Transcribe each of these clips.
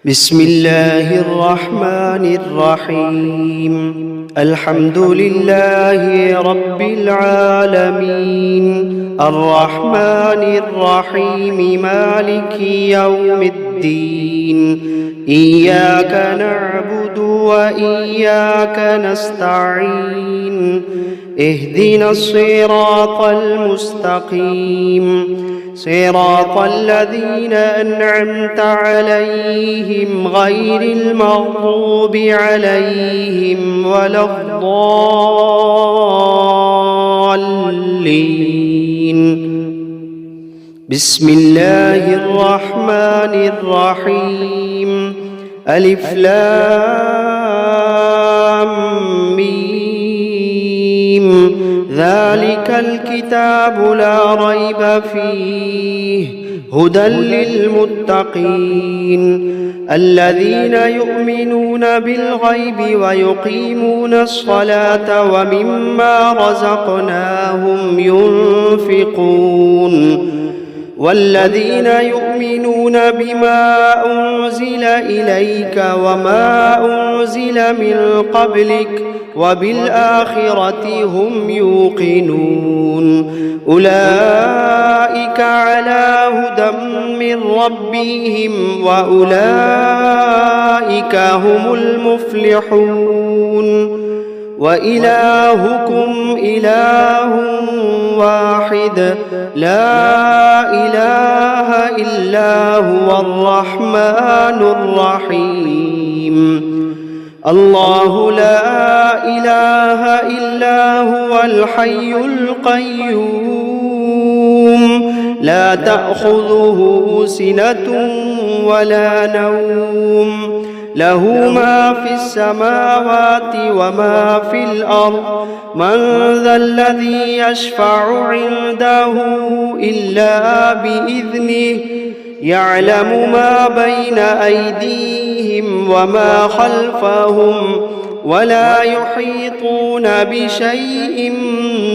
بسم الله الرحمن الرحيم. الحمد لله رب العالمين، الرحمن الرحيم، مالك يوم الدين. إياك نعبد وإياك نستعين. اهدنا الصراط المستقيم، صراط الذين أنعمت عليهم غير المغضوب عليهم ولا الضالين. بسم الله الرحمن الرحيم. ألف لام ميم. ذلك الكتاب لا ريب فيه هدى للمتقين الذين يؤمنون بالغيب ويقيمون الصلاة ومما رزقناهم ينفقون والذين يؤمنون بما أنزل إليك وما أنزل من قبلك وبالآخرة هم يوقنون أولئك على هدى من ربهم وأولئك هم المفلحون. وإلهكم إله واحد لا إله إلا هو الرحمن الرحيم. الله لا إله إلا هو الحي القيوم لا تأخذه سنة ولا نوم له ما في السماوات وما في الأرض من ذا الذي يشفع عنده إلا بإذنه يعلم ما بين أيديهم وما خلفهم ولا يحيطون بشيء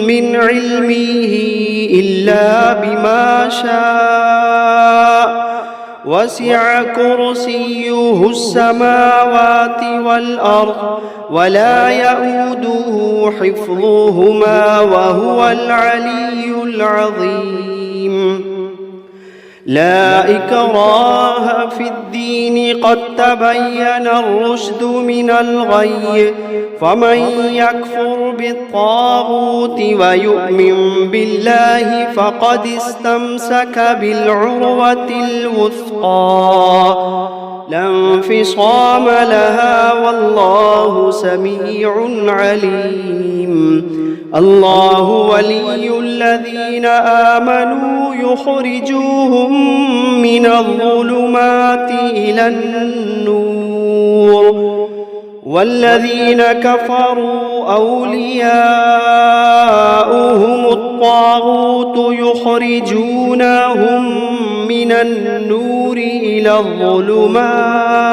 من علمه إلا بما شاء وسع كرسيه السماوات والأرض ولا يئوده حفظهما وهو العلي العظيم. لا إكراه في الدين قد تبين الرشد من الغي فمن يكفر بالطاغوت ويؤمن بالله فقد استمسك بالعروة الوثقى لا انفصام لها والله سميع عليم. الله ولي الذين آمنوا يخرجوهم من الظلمات إلى النور والذين كفروا أولياؤهم الطاغوت يخرجونهم من النور إلى الظلمات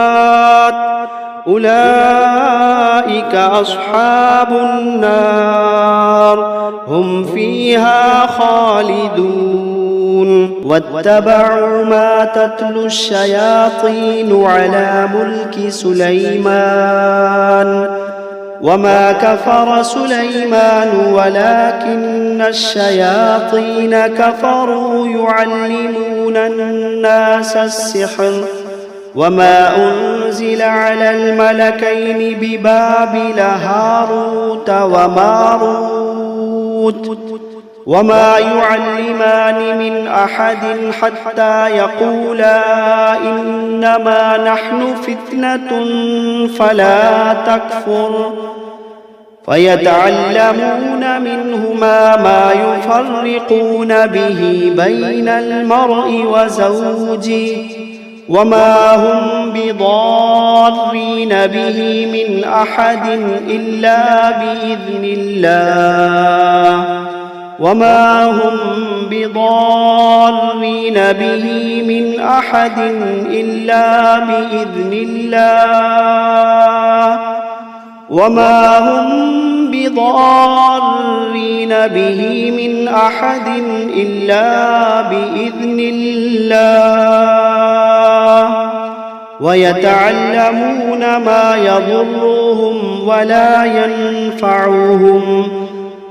أولئك أصحاب النار هم فيها خالدون. واتبعوا ما تتلو الشياطين على ملك سليمان وما كفر سليمان ولكن الشياطين كفروا يعلمون الناس السحر وما أنزل على الملكين ببابل هاروت وماروت وما يعلمان من أحد حتى يقولا إنما نحن فتنة فلا تكفر فيتعلمون منهما ما يفرقون به بين المرء وزوجه وما هم بضارين به من أحد إلا بإذن الله وما هم بضارين به من أحد إلا بإذن الله وما هم بضارين به من أحد إلا بإذن الله ويتعلمون ما يضرهم ولا ينفعهم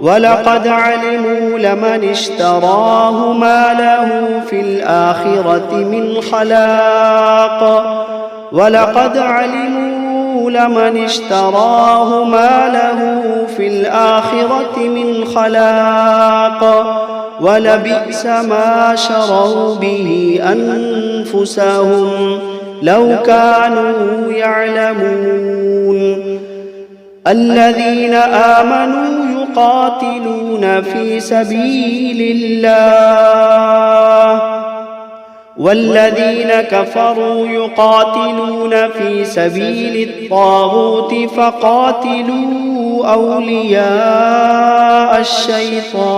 ولقد علموا لمن اشتراه ما له في الآخرة من خلاق ولقد علموا لمن اشتراه ما له في الآخرة من خلاق ولبئس ما شروا به أنفسهم لو كانوا يعلمون الذين آمنوا يقاتلون في سبيل الله والذين كفروا يقاتلون في سبيل الطاغوت فقاتلوا أولياء الشيطان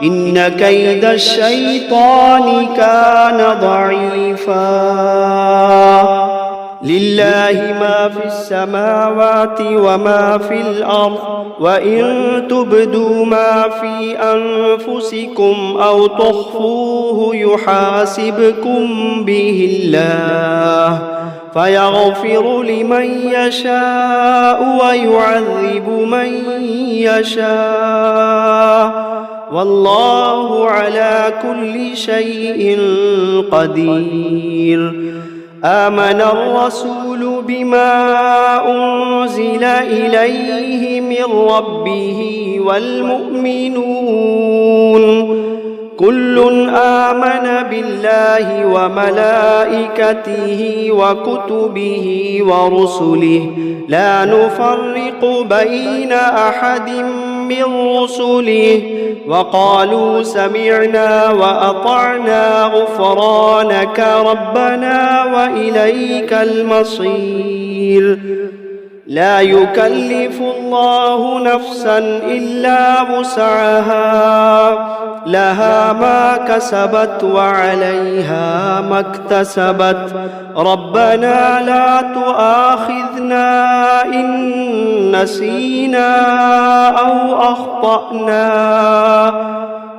إن كيد الشيطان كان ضعيفا لله ما في السماوات وما في الأرض وإن تبدوا ما في أنفسكم أو تخفوه يحاسبكم به الله فيغفر لمن يشاء ويعذب من يشاء والله على كل شيء قدير آمن الرسول بما أنزل إليه من ربه والمؤمنون كل آمن بالله وملائكته وكتبه ورسله لا نفرق بين أحد من رسله وقالوا سمعنا وأطعنا غفرانك ربنا وإليك المصير لا يكلف الله نفسا إلا وسعها لها ما كسبت وعليها ما اكتسبت ربنا لا تؤاخذنا إن نسينا أو أخطأنا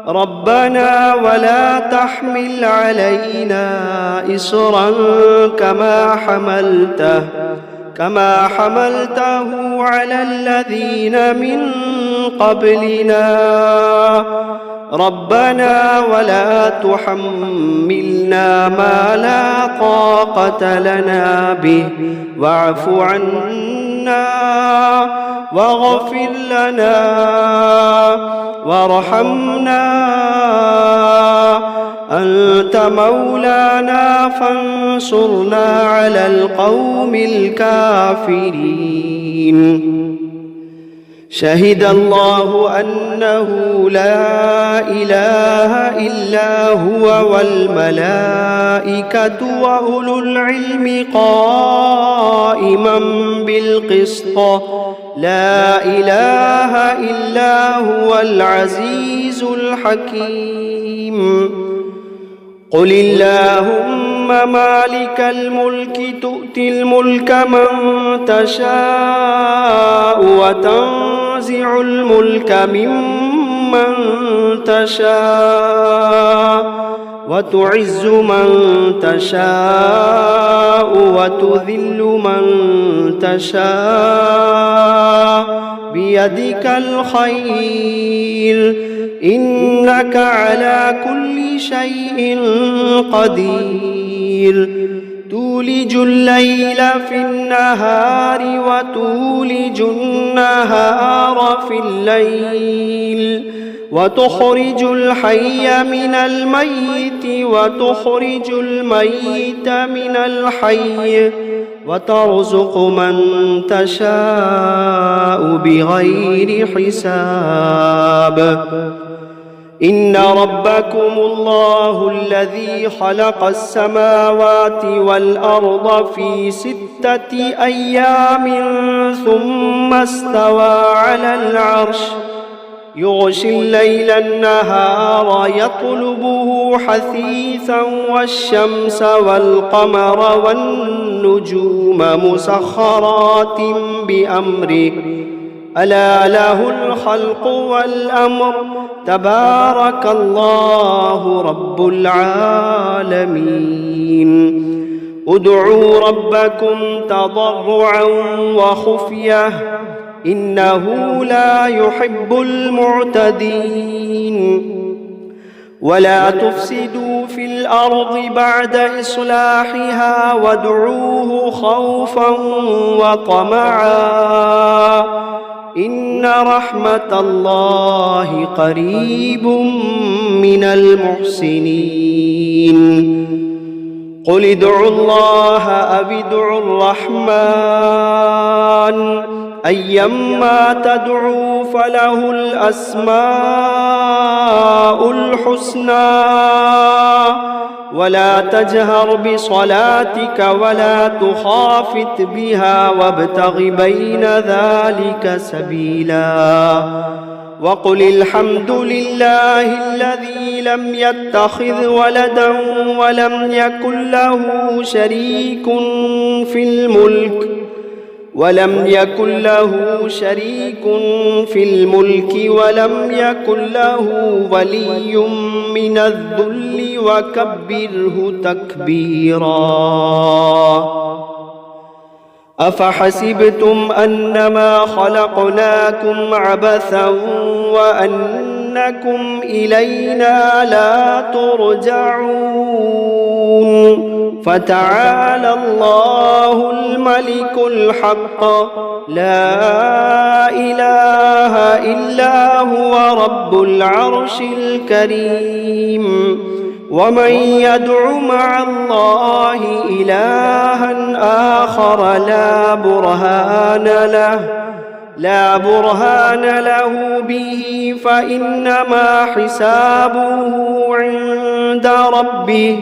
ربنا ولا تحمل علينا إصرا كما حملته على الذين من قبلنا ربنا ولا تحملنا ما لا طاقة لنا به واعف عنا واغفر لنا وارحمنا أنت مولانا فانصرنا على القوم الكافرين شهد الله أنه لا إله إلا هو والملائكة وأولو العلم قائما بالقسط لا إله إلا هو العزيز الحكيم قل اللهم مالك الملك تؤتي الملك من تشاء وتنزع الملك ممن تشاء وتعز من تشاء وتذل من تشاء بيدك الخير إنك على كل شيء قدير تولج الليل في النهار وتولج النهار في الليل وتخرج الحي من الميت وتخرج الميت من الحي وترزق من تشاء بغير حساب إن ربكم الله الذي خلق السماوات والأرض في 6 أيام ثم استوى على العرش يغشي الليل النهار يطلبه حثيثا والشمس والقمر والنجوم مسخرات بأمره ألا له الخلق والأمر تبارك الله رب العالمين ادعوا ربكم تضرعا وخفية إنه لا يحب المعتدين ولا تفسدوا في الأرض بعد إصلاحها وادعوه خوفا وطمعا إن رحمة الله قريب من المحسنين قل ادعوا الله أو ادعوا الرحمن أيما تدعوا فله الأسماء الحسنى ولا تجهر بصلاتك ولا تخافت بها وابتغ بين ذلك سبيلا وقل الحمد لله الذي لم يتخذ ولدا ولم يكن له شريك في الملك ولم يكن ولم يكن له ولي من الذل وكبره تكبيرا أفحسبتم أنما خلقناكم عبثا وأنكم إلينا لا ترجعون فتعالى الله الملك الحق لا إله إلا هو رب العرش الكريم ومن يدع مع الله إلها آخر لا برهان له به فإنما حسابه عند ربه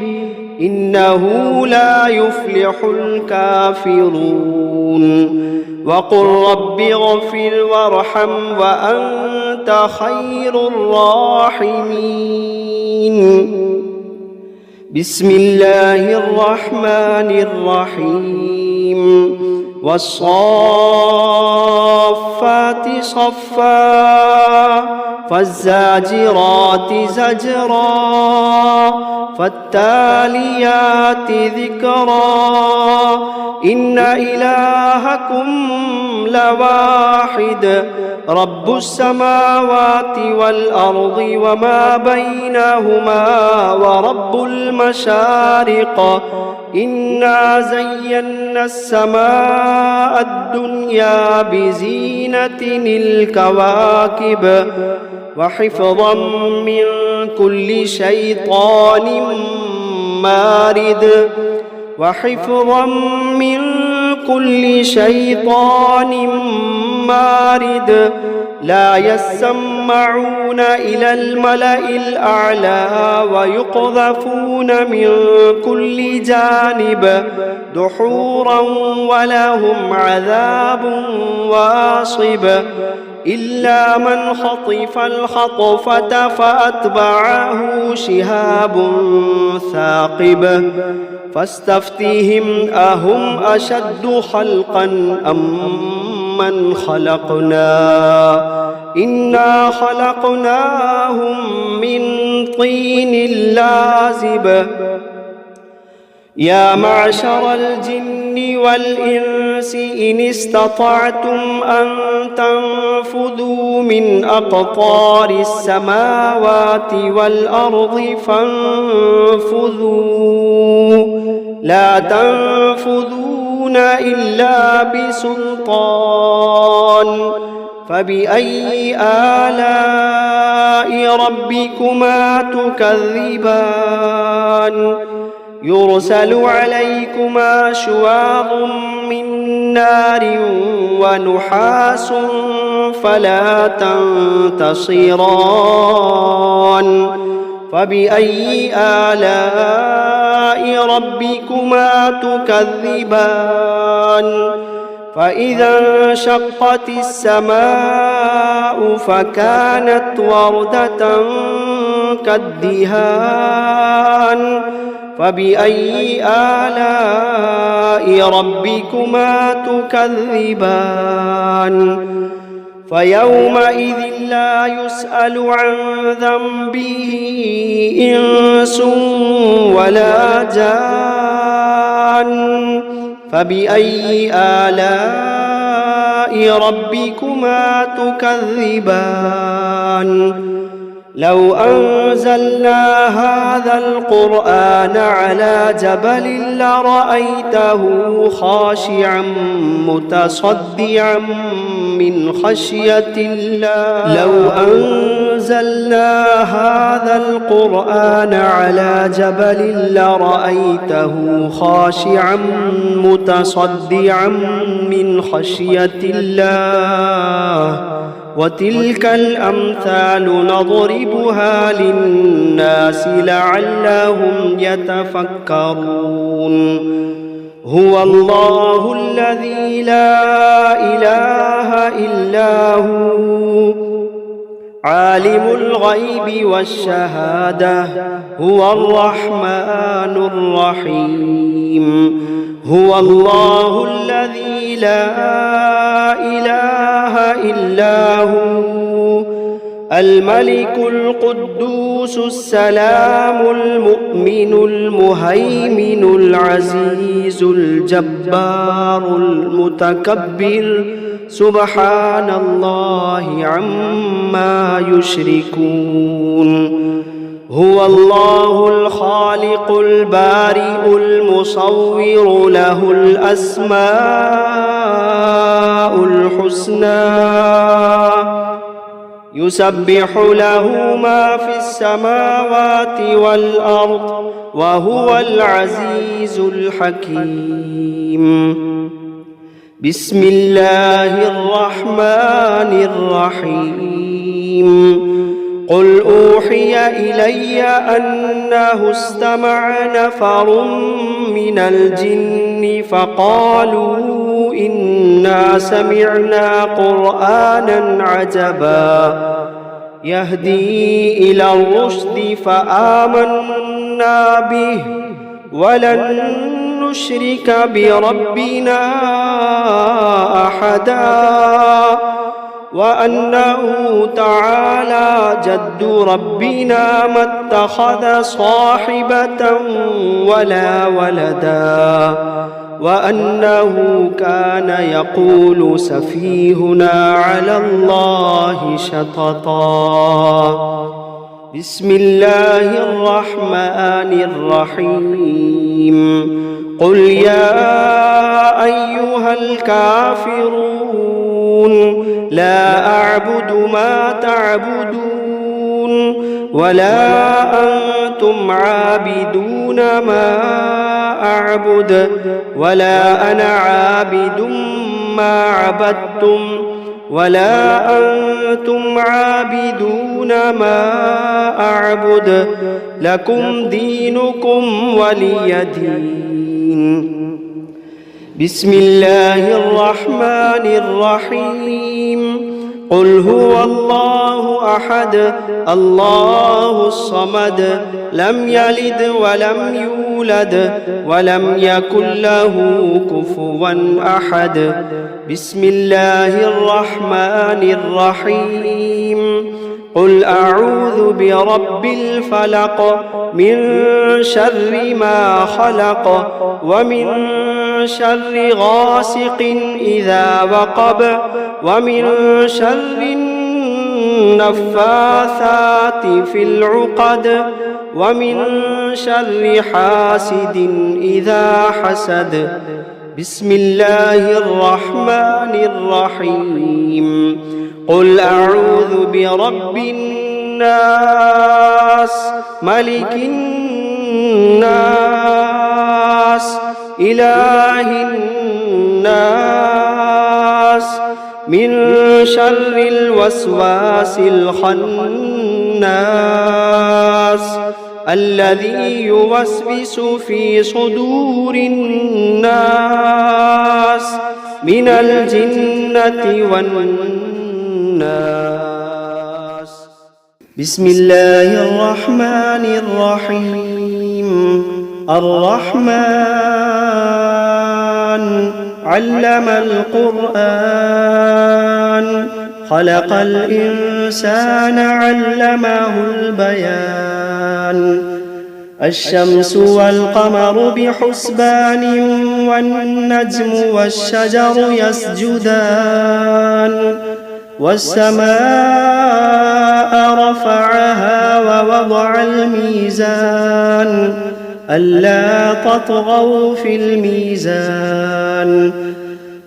إنه لا يفلح الكافرون وقل رب اغفر وارحم وأنت خير الراحمين بسم الله الرحمن الرحيم والصافات صفا فالزاجرات زجرا فالتاليات ذكرا إن إلهكم لواحد رب السماوات والأرض وما بينهما ورب المشارق إنا زينا السماء الدنيا بزينة الكواكب وحفظا من كل شيطان مارد لا يسمعون إلى الملأ الأعلى ويقذفون من كل جانب دحورا ولهم عذاب واصب إلا من خطف الخطفة فأتبعه شهاب ثاقب فاستفتهم أهم أشد خلقا أم من خلقنا إنا خلقناهم من طين لازب يا معشر الجن والإنس إن استطعتم أن تنفذوا من أقطار السماوات والأرض فانفذوا لا تنفذون إلا بسلطان فبأي آلاء ربكما تكذبان يرسل عليكما شواظ من نار ونحاس فلا تنتصران فبأي آلاء ربكما تكذبان فإذا انشقت السماء فكانت وردة كالدهان فبأي آلاء ربكما تكذبان فيومئذ لا يسأل عن ذنبه إنس ولا جان فبأي آلاء ربكما تكذبان لو أنزلنا هذا القرآن على جبل لرأيته خاشعا متصدعا من خشية الله لو أنزلنا هذا القرآن على جبل لرأيته خاشعا متصدعا من خشية الله وتلك الأمثال نضربها للناس لعلهم يتفكرون هو الله الذي لا إله إلا هو عالم الغيب والشهادة هو الرحمن الرحيم هو الله الذي لا إله إلا هو الملك القدوس السلام المؤمن المهيمن العزيز الجبار المتكبر سبحان الله عما يشركون هو الله الخالق البارئ المصور له الأسماء الحسنى يسبح له ما في السماوات والأرض وهو العزيز الحكيم بسم الله الرحمن الرحيم قل أوحي إلي أنه استمع نفر من الجن فقالوا إنا سمعنا قرآنا عجبا يهدي إلى الرشد فآمنا به ولن نشرك بربنا أحدا وأنه تعالى جد ربنا ما اتخذ صاحبة ولا ولدا وأنه كان يقول سفيهنا على الله شططا بسم الله الرحمن الرحيم قل يا أيها الكافرون لا أعبد ما تعبدون ولا أنتم عابدون ما أعبد ولا أنا عابد ما عبدتم ولا أنتم عابدون ما أعبد لكم دينكم ولي دين بسم الله الرحمن الرحيم قل هو الله أحد الله الصمد لم يلد ولم يولد ولم يكن له كفوا أحد بسم الله الرحمن الرحيم قل أعوذ برب الفلق من شر ما خلق ومن شر غاسق إذا وقب ومن شر النفاثات في العقد ومن شر حاسد إذا حسد بسم الله الرحمن الرحيم قل أعوذ برب الناس ملك الناس الناس إله الناس من شر الوسواس الخناس الذي يوسوس في صدور الناس من الجنة والناس. بسم الله الرحمن الرحيم. الرحمن علم القرآن خلق الإنسان علمه البيان. الشمس والقمر بحسبان والنجم والشجر يسجدان. والسماء رفعها ووضع الميزان ألا تطغوا في الميزان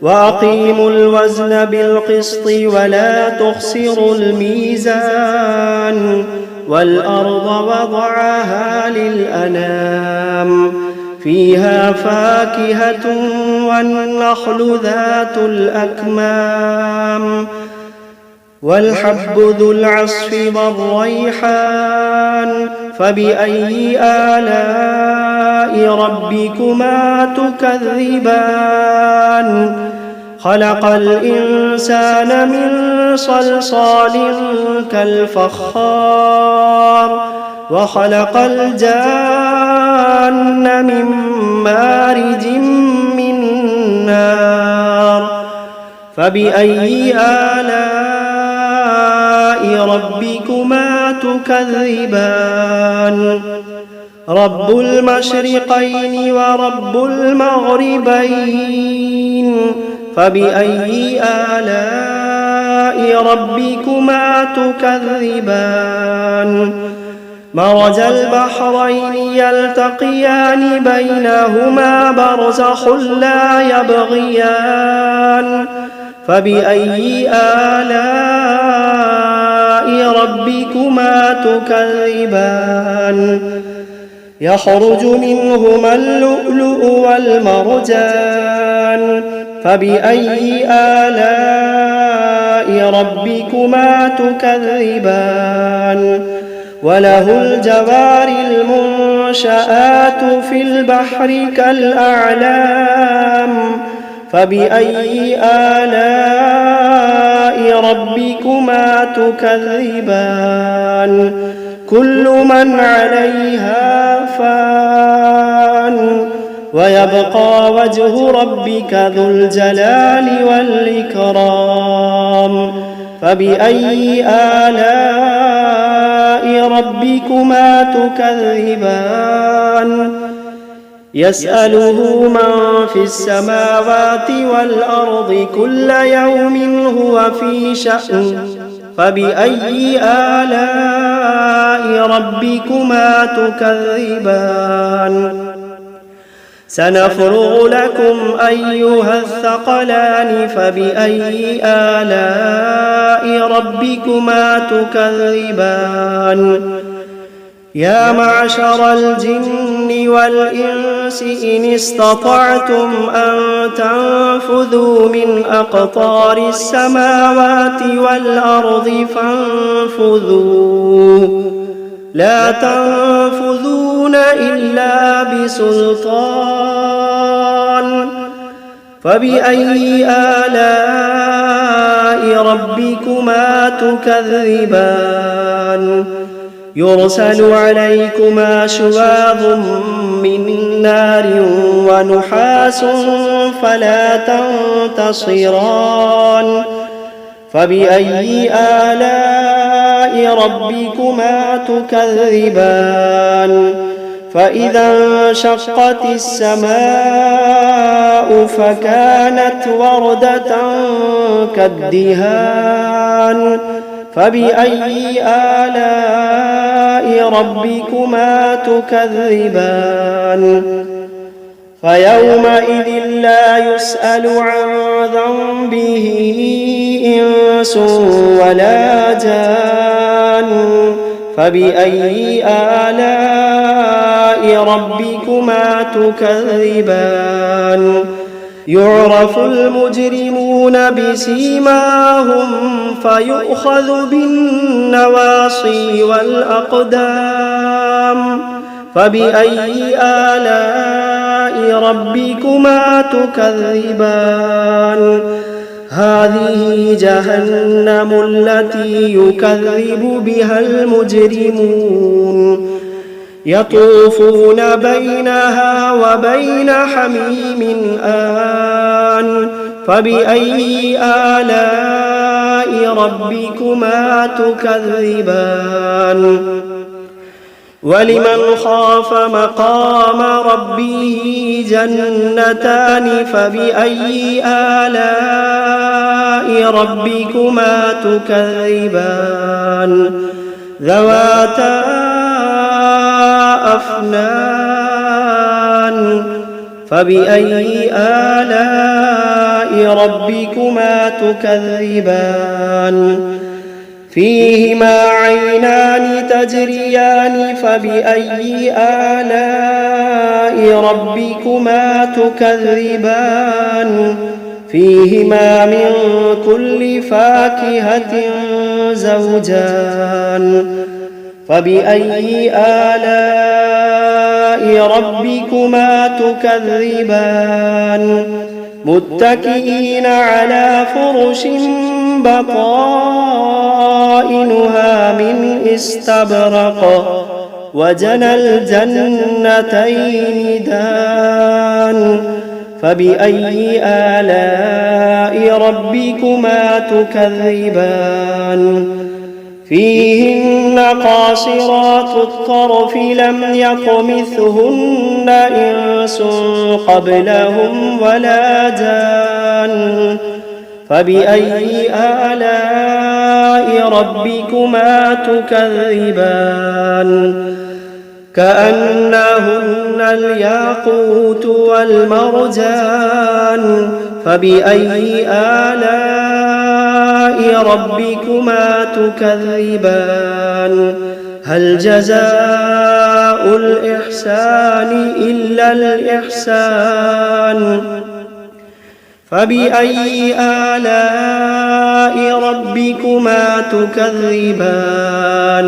وأقيموا الوزن بالقسط ولا تخسروا الميزان. والأرض وضعها للأنام فيها فاكهة والنخل ذات الأكمام والحب ذو العصف والريحان. فبأي آلاء ربكما تكذبان؟ خلق الإنسان من صلصال كالفخار وخلق الجان من مارج من نار. فبأي آلاء ربكما تكذبان؟ رب المشرقين ورب المغربين. فبأي آلاء ربكما تكذبان؟ مرج البحرين يلتقيان بينهما برزخ لا يبغيان. فبأي آلاء ربكما تكذبان؟ يخرج منهما اللؤلؤ والمرجان. فبأي آلاء ربكما تكذبان؟ وله الجوار المنشآت في البحر كالأعلام. فبأي آلاء ربكما تكذبان؟ كل من عليها فان ويبقى وجه ربك ذو الجلال والإكرام. فبأي آلاء ربكما تكذبان؟ يسأله من في السماوات والأرض كل يوم هو في شأن. فبأي آلاء ربكما تكذبان؟ سنفرغ لكم أيها الثقلان. فبأي آلاء ربكما تكذبان؟ يا معشر الجن والإنس إن استطعتم أن تنفذوا من أقطار السماوات والأرض فانفذوا لا تنفذون إلا بسلطان. فبأي آلاء ربكما تكذبان؟ يرسل عليكما شواظ من نار ونحاس فلا تنتصران. فبأي آلاء ربكما تكذبان؟ فإذا انشقت السماء فكانت وردة كالدهان. فبأي آلاء ربكما تكذبان؟ فيومئذ لا يسأل عن ذنبه إنس ولا جان. فبأي آلاء ربكما تكذبان يعرف المجرمون بسيماهم فيؤخذ بالنواصي والأقدام فبأي آلاء ربكما تكذبان هذه جهنم التي يكذب بها المجرمون يطوفون بينها وبين حميم آن فبأي آلاء ربكما تكذبان ولمن خاف مقام ربه جنتان فبأي آلاء ربكما تكذبان ذواتا أفنان فبأي آلاء ربكما تكذبان فيهما عينان تجريان فبأي آلاء ربكما تكذبان فيهما من كل فاكهة زوجان فبأي آلاء ربكما تكذبان متكئين على فرش بطائنها من استبرق وجنى الجنتين دان فبأي آلاء ربكما تكذبان فيهن قاصرات الطرف لم يطمثهن إنس قبلهم ولا جان فبأي آلاء ربكما تكذبان كأنهن الياقوت والمرجان فبأي آلاء ربكما تكذبان هل جزاء الإحسان إلا الإحسان فبأي آلاء ربكما تكذبان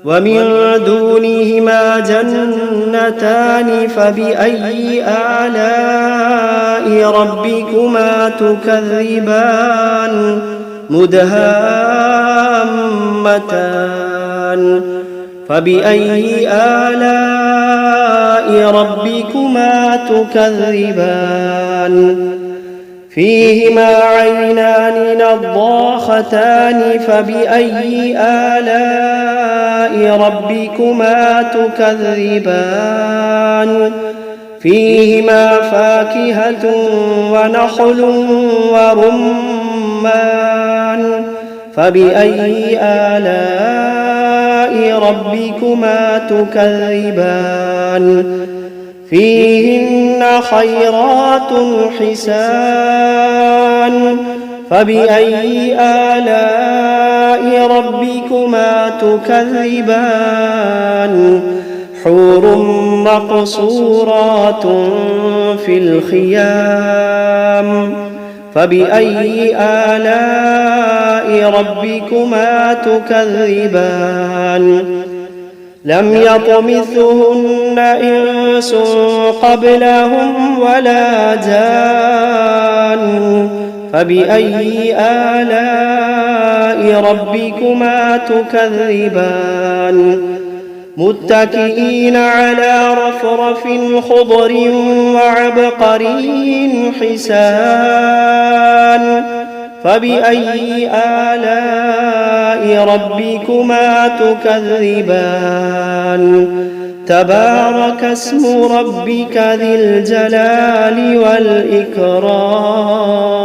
ومن دونهما جنتان فبأي آلاء ربكما تكذبان مدهامتان فبأي آلاء ربكما تكذبان فيهما عينان نضاختان فبأي آلاء ربكما تكذبان فيهما فاكهة ونخل ورمان فبأي آلاء ربكما تكذبان فيهن خيرات حسان فبأي آلاء ربكما تكذبان حور مقصورات في الخيام فبأي آلاء ربكما تكذبان لم يطمثهن إنس قبلهم ولا جان فبأي آلاء ربكما تكذبان متكئين على رفرف خضر وعبقري حسان فبأي آلاء ربكما تكذبان تبارك اسم ربك ذي الجلال والإكرام